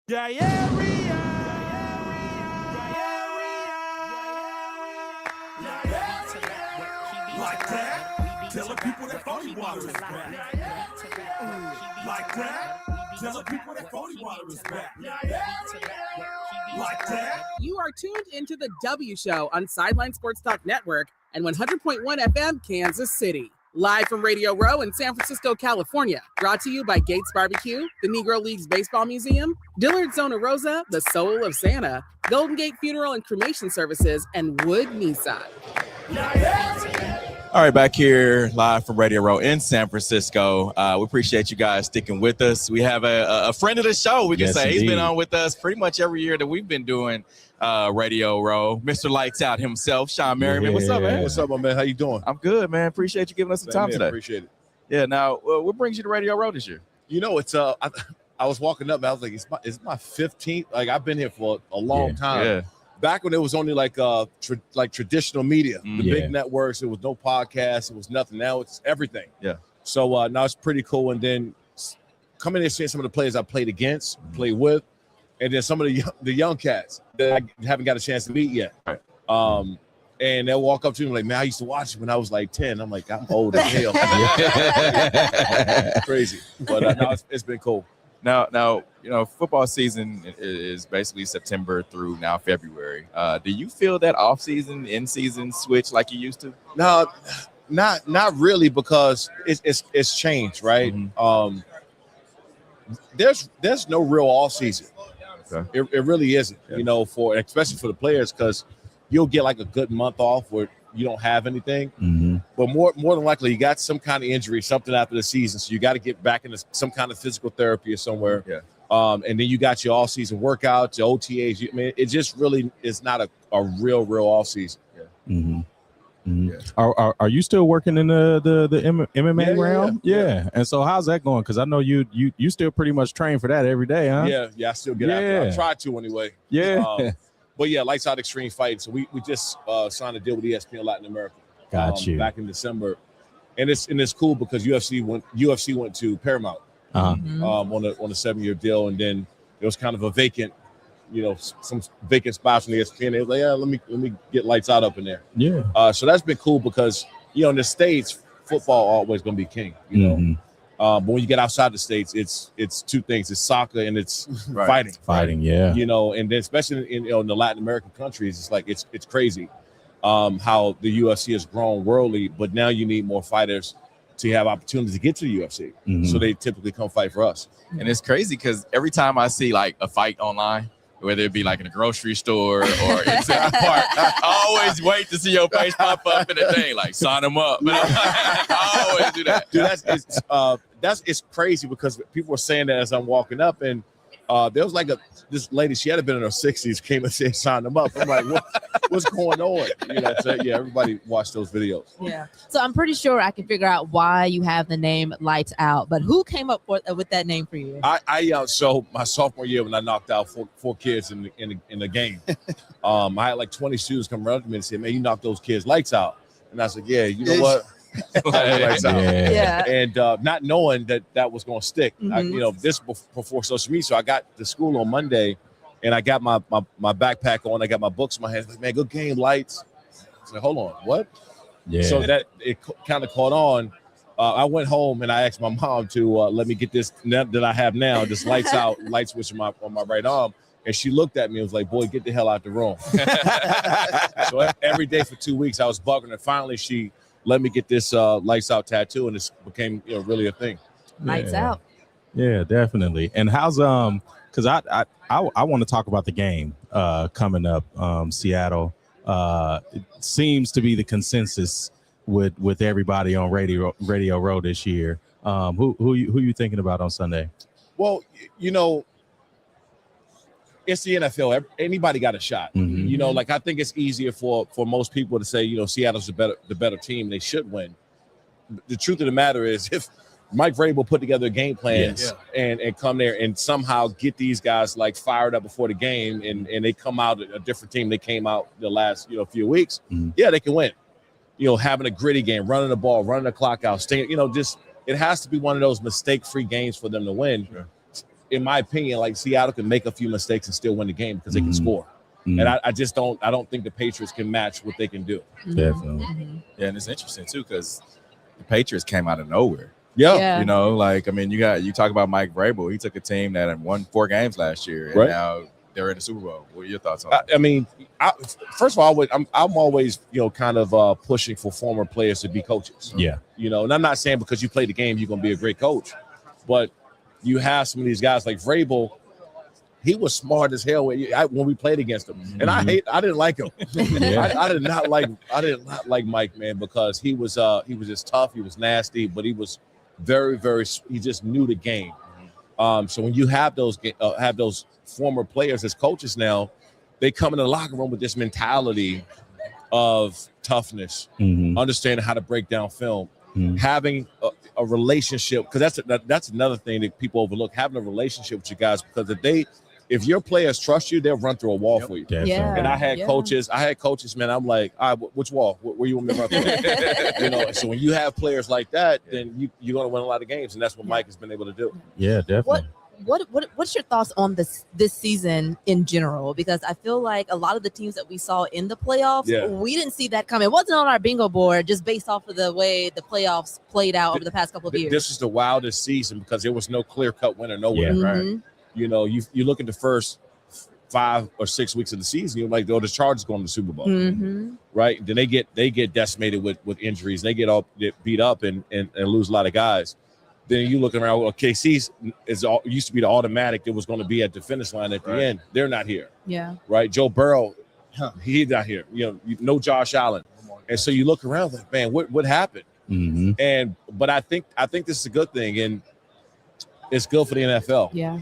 Yeah, yeah, like that. Tell the people that phony water is back. Like that. Tell the people that phony water is back. Like that. You are tuned into the W Show on Sideline Sports Talk Network and 100.1 FM, Kansas City. Live from Radio Row in San Francisco, California. Brought to you by Gates Barbecue, the Negro Leagues Baseball Museum, Dillard Zona Rosa, the Soul of Santa, Golden Gate Funeral and Cremation Services, and Wood Nissan. All right, back here live from Radio Row in San Francisco. We appreciate you guys sticking with us. We have a friend of the show, we can say. Indeed. He's been on with us pretty much every year that we've been doing Radio Row. Mr. Lights Out himself, Sean Merriman. What's up, man? What's up, my man? How you doing? I'm good, man. Appreciate you giving us some time today. Appreciate it. Yeah, now, what brings you to Radio Row this year? You know, it's I was walking up, and I was like, it's my 15th. Like, I've been here for a long time. Yeah. Back when it was only like traditional media, the big networks, it was no podcasts, it was nothing. Now it's everything. Yeah. So now it's pretty cool. And then coming in and seeing some of the players I played against, played with, and then some of the young cats that I haven't got a chance to meet yet. Right. And they'll walk up to me like, man, I used to watch it when I was like 10. I'm like, I'm old as hell. Crazy. But no, it's been cool. Now, you know, football season is basically September through now February. Do you feel that off-season, in-season switch like you used to? No, not really, because it's changed, right? Mm-hmm. There's no real off-season. Okay. It really isn't, you know, especially for the players, because you'll get like a good month off where you don't have anything. Mm-hmm. But more than likely, you got some kind of injury, something after the season. So you got to get back into some kind of physical therapy or somewhere. Yeah. And then you got your all-season workouts, your OTAs. I mean, it just really is not a real off-season. Yeah. Mm-hmm. Mm-hmm. Yeah. Are you still working in the MMA realm? Yeah. And so how's that going? Because I know you still pretty much train for that every day, huh? Yeah, I still get after. I try to anyway. Yeah. But yeah, Lights Out Extreme Fighting. So we just signed a deal with ESPN Latin America. Got you. Back in December, and it's cool because UFC went to Paramount on a 7-year deal, and then there was kind of a vacant, you know, some vacant spots from ESPN. They were like, yeah, let me get Lights Out up in there. Yeah. So that's been cool because, you know, in the States, football always going to be king. You know. But when you get outside the States, it's two things: it's soccer and it's fighting. Fighting, yeah. You know, and then especially in the Latin American countries, it's like it's crazy how the UFC has grown worldly. But now you need more fighters to have opportunities to get to the UFC. So they typically come fight for us. And it's crazy because every time I see like a fight online, whether it be like in a grocery store or in Central Park, I always wait to see your face pop up in the thing, like sign them up. I always do that. Dude, it's crazy because people were saying that as I'm walking up, and there was like this lady, she had been in her 60s, came and said sign them up. I'm like, what's going on? You know, so yeah, everybody watched those videos. Yeah. So I'm pretty sure I can figure out why you have the name Lights Out, but who came up with that name for you? So my sophomore year when I knocked out four kids in the game, I had like 20 students come running to me and say, man, you knocked those kids lights out. And I was like, yeah, you know what? Lights out. Yeah. And not knowing that was going to stick, you know, this before social media. So I got to school on Monday, and I got my backpack on. I got my books in my hands. Like, man, good game, Lights. I was like, hold on, what? Yeah. So that it kind of caught on. I went home and I asked my mom to let me get this that I have now, this Lights Out, light switch on my right arm. And she looked at me and was like, boy, get the hell out the room. So every day for 2 weeks, I was bugging her. Finally, she let me get this Lights Out tattoo, and this became, you know, really a thing. Lights Out. Yeah, definitely. And how's because I want to talk about the game coming up. Seattle it seems to be the consensus with everybody on Radio Row this year. Who you thinking about on Sunday? Well, you know, it's the NFL. Anybody got a shot. You know, like I think it's easier for most people to say, you know, Seattle's the better team. They should win. The truth of the matter is, if Mike Vrabel put together a game plan and come there and somehow get these guys like fired up before the game and they come out a different team they came out the last, you know, few weeks, yeah, they can win. You know, having a gritty game, running the ball, running the clock out, staying, you know, just it has to be one of those mistake-free games for them to win. in my opinion, like Seattle can make a few mistakes and still win the game because they can score. Mhm. And I just don't think the Patriots can match what they can do. Definitely. Yeah, and it's interesting too because the Patriots came out of nowhere. Yeah. You know, like I mean, you talk about Mike Vrabel. He took a team that had won 4 games last year, and Right. now they're in the Super Bowl. What are your thoughts on that? I mean, first of all, I'm always kind of pushing for former players to be coaches. Yeah. And I'm not saying because you play the game you're gonna be a great coach, but you have some of these guys like Vrabel. He was smart as hell when we played against him, and I didn't like him. Yeah. I did not like Mike, man, because he was just tough. He was nasty, but he was very, very. He just knew the game. So when you have those former players as coaches now, they come in the locker room with this mentality of toughness, understanding how to break down film, having a relationship, because that's another thing that people overlook, having a relationship with you guys, because if your players trust you, they'll run through a wall for you. Definitely. Yeah. And I had coaches, man, I'm like, all right, which wall? Where you want me to run through? So when you have players like that, then you're going to win a lot of games, and that's what Mike has been able to do. Yeah, definitely. What's your thoughts on this season in general? Because I feel like a lot of the teams that we saw in the playoffs, we didn't see that coming. It wasn't on our bingo board just based off of the way the playoffs played out over the past couple of years. This is the wildest season because there was no clear-cut winner nowhere. Yeah. Right. You look at the first 5 or 6 weeks of the season, you're like, oh, the Chargers going to the Super Bowl, right? Then they get decimated with injuries. They get beat up and lose a lot of guys. Then you look around, well, KC used to be the automatic that was going to be at the finish line at the end. They're not here. Yeah. Right. Joe Burrow, he's not here. No Josh Allen. And so you look around like, man, what happened? But I think this is a good thing, and it's good for the NFL. Yeah.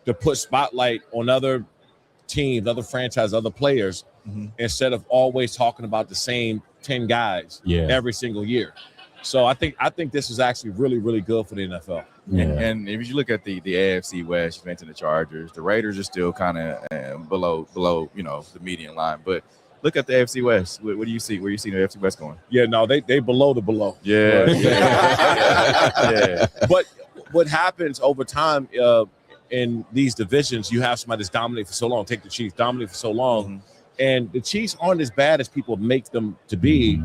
To put spotlight on other teams, other franchises, other players, instead of always talking about the same 10 guys every single year. So I think this is actually really, really good for the NFL. Yeah. And if you look at the AFC West, you mentioned the Chargers, the Raiders are still kind of below the median line. But look at the AFC West. What do you see? Where do you see the AFC West going? Yeah, no, they below the below. Yeah. Yeah. But what happens over time in these divisions, you have somebody that's dominated for so long. Take the Chiefs, dominate for so long. And the Chiefs aren't as bad as people make them to be,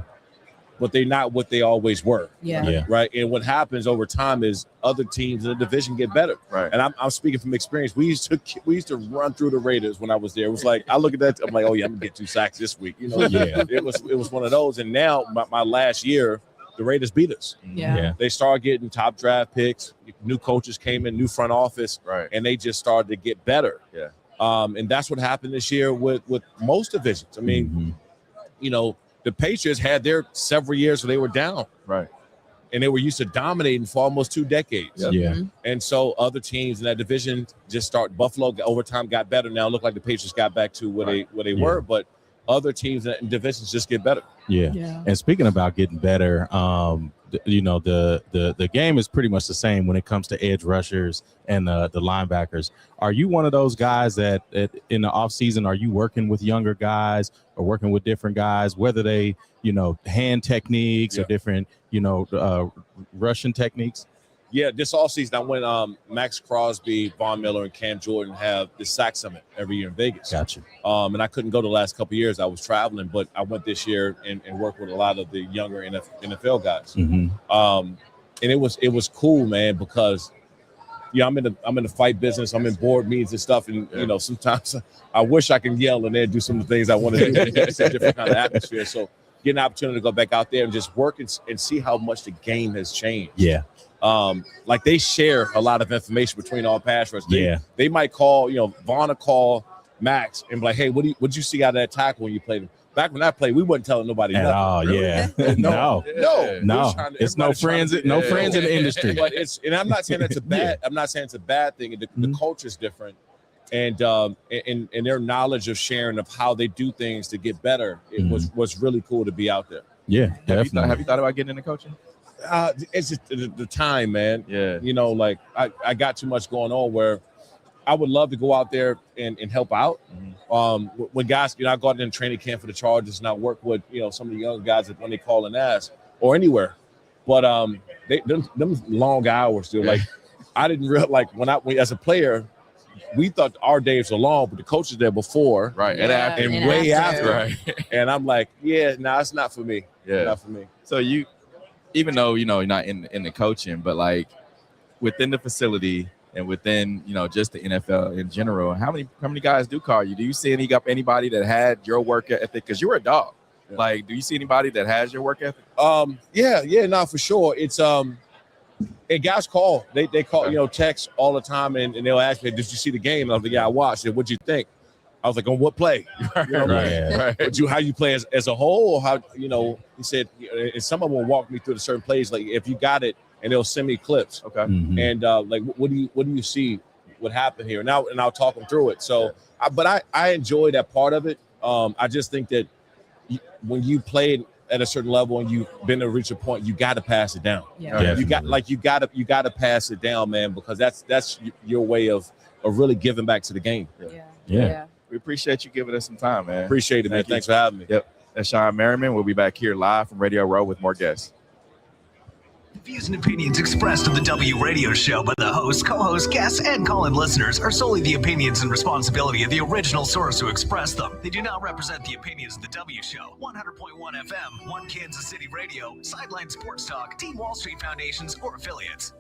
but they're not what they always were. Yeah. Right. And what happens over time is other teams in the division get better. Right. And I'm speaking from experience. We used to run through the Raiders when I was there. It was like, I look at that, I'm like, oh yeah, I'm gonna get 2 sacks this week. It was one of those. And now my last year, the Raiders beat us. Yeah. They started getting top draft picks. New coaches came in, new front office, Right. and they just started to get better. Yeah. And that's what happened this year with most divisions. I mean, the Patriots had their several years where they were down. Right. And they were used to dominating for almost 2 decades. Yeah. And so other teams in that division just start. Buffalo over time got better. Now it looked like the Patriots got back to where they were, but other teams in divisions just get better. Yeah. And speaking about getting better, the game is pretty much the same when it comes to edge rushers and the linebackers. Are you one of those guys that in the off season, are you working with younger guys or working with different guys, whether they, hand techniques or different, rushing techniques? Yeah, this offseason I went Max Crosby, Von Miller, and Cam Jordan have the sack summit every year in Vegas. Gotcha. And I couldn't go the last couple of years. I was traveling, but I went this year and worked with a lot of the younger NFL guys. And it was cool, man, because I'm in the fight business. I'm in board meetings and stuff, and sometimes I wish I can yell and then do some of the things I want to do. It's a different kind of atmosphere. So getting an opportunity to go back out there and just work and see how much the game has changed. Yeah. Like they share a lot of information between all pass rushers. They might call, Vaughn will call Max and be like, hey, what'd you see out of that tackle when you played him? Back when I played, we wasn't telling nobody at nothing. all. Really. Yeah. No. It's no friends. No friends in the industry. But and I'm not saying that's a bad. I'm not saying it's a bad thing. The culture is different, and their knowledge of sharing of how they do things to get better. It was really cool to be out there. Yeah, definitely. Have you thought about getting into coaching? It's just the time, man. Yeah. Like I got too much going on where I would love to go out there and help out. When guys, I go out there in training camp for the Chargers and I work with, some of the young guys that when they call and ask or anywhere. But them long hours, dude. Like I didn't realize, like, as a player, we thought our days were long, but the coaches there before, right, and way after, right. And I'm like, it's not for me. Yeah, not for me. So you, even though you're not in the coaching, but like within the facility and within just the NFL in general, how many guys do call you? Do you see anybody that had your work ethic? Because you're a dog. Yeah. Like, do you see anybody that has your work ethic? For sure. It's and guys call. They call, text all the time, and they'll ask me, "Did you see the game?" And I was like, "Yeah, I watched it. What'd you think?" I was like, "On what play?" Right. How you play as a whole, or how He said, and some of them will walk me through the certain plays. Like if you got it, and they'll send me clips. Okay. Mm-hmm. And like, what do you see? What happened here? And I'll talk them through it. So, I enjoy that part of it. I just think that when you played at a certain level and you've been to reach a point, you got to pass it down. Yeah. You got to pass it down, man, because that's your way of really giving back to the game. Yeah. We appreciate you giving us some time, man. Appreciate it, man. Thanks for having me. Yep. That's Shawne Merriman. We'll be back here live from Radio Row with more guests. The views and opinions expressed on the W Radio Show by the hosts, co-hosts, guests, and call-in listeners are solely the opinions and responsibility of the original source who expressed them. They do not represent the opinions of the W Show, 100.1 FM, One Kansas City Radio, Sideline Sports Talk, Team Wall Street Foundations, or affiliates.